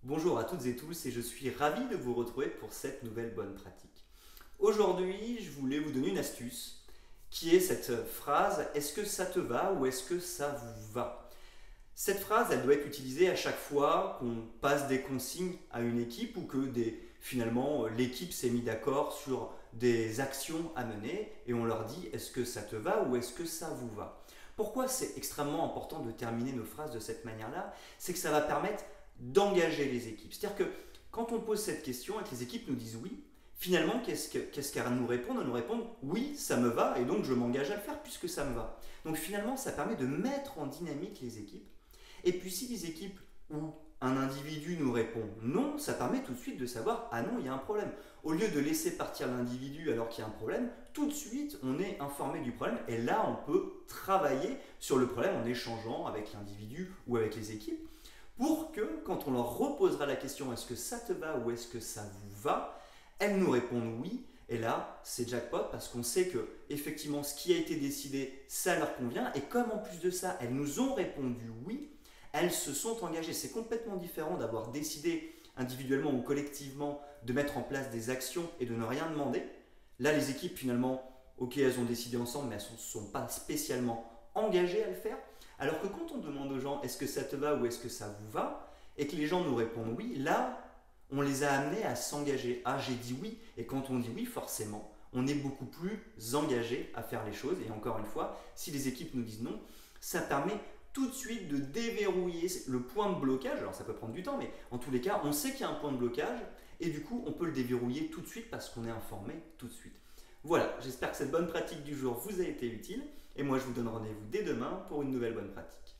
Bonjour à toutes et tous et je suis ravi de vous retrouver pour cette nouvelle bonne pratique. Aujourd'hui, je voulais vous donner une astuce qui est cette phrase: est-ce que ça te va ou est-ce que ça vous va? Cette phrase, elle doit être utilisée à chaque fois qu'on passe des consignes à une équipe ou que finalement l'équipe s'est mise d'accord sur des actions à mener et on leur dit: est-ce que ça te va ou est-ce que ça vous va? Pourquoi c'est extrêmement important de terminer nos phrases de cette manière-là? C'est que ça va permettre d'engager les équipes. C'est-à-dire que quand on pose cette question et que les équipes nous disent oui, finalement, qu'est-ce qu'elles nous répondent? Elles nous répondent: oui, ça me va et donc je m'engage à le faire puisque ça me va. Donc finalement, ça permet de mettre en dynamique les équipes. Et puis si les équipes où un individu nous répond non, ça permet tout de suite de savoir: ah non, il y a un problème. Au lieu de laisser partir l'individu alors qu'il y a un problème, tout de suite on est informé du problème et là on peut travailler sur le problème en échangeant avec l'individu ou avec les équipes pour que quand on leur reposera la question: est-ce que ça te va ou est-ce que ça vous va, elles nous répondent oui. Et là, c'est jackpot parce qu'on sait que effectivement ce qui a été décidé, ça leur convient. Et comme en plus de ça, elles nous ont répondu oui, elles se sont engagées. C'est complètement différent d'avoir décidé individuellement ou collectivement de mettre en place des actions et de ne rien demander. Là, les équipes, finalement, ok, elles ont décidé ensemble, mais elles ne sont pas spécialement engagées à le faire. Alors que quand on demande aux gens: est-ce que ça te va ou est-ce que ça vous va, et que les gens nous répondent oui, là, on les a amenés à s'engager. Ah, j'ai dit oui, et quand on dit oui, forcément, on est beaucoup plus engagé à faire les choses. Et encore une fois, si les équipes nous disent non, ça permet tout de suite de déverrouiller le point de blocage. Alors ça peut prendre du temps, mais en tous les cas, on sait qu'il y a un point de blocage, et du coup, on peut le déverrouiller tout de suite parce qu'on est informé tout de suite. Voilà, j'espère que cette bonne pratique du jour vous a été utile, et moi je vous donne rendez-vous dès demain pour une nouvelle bonne pratique.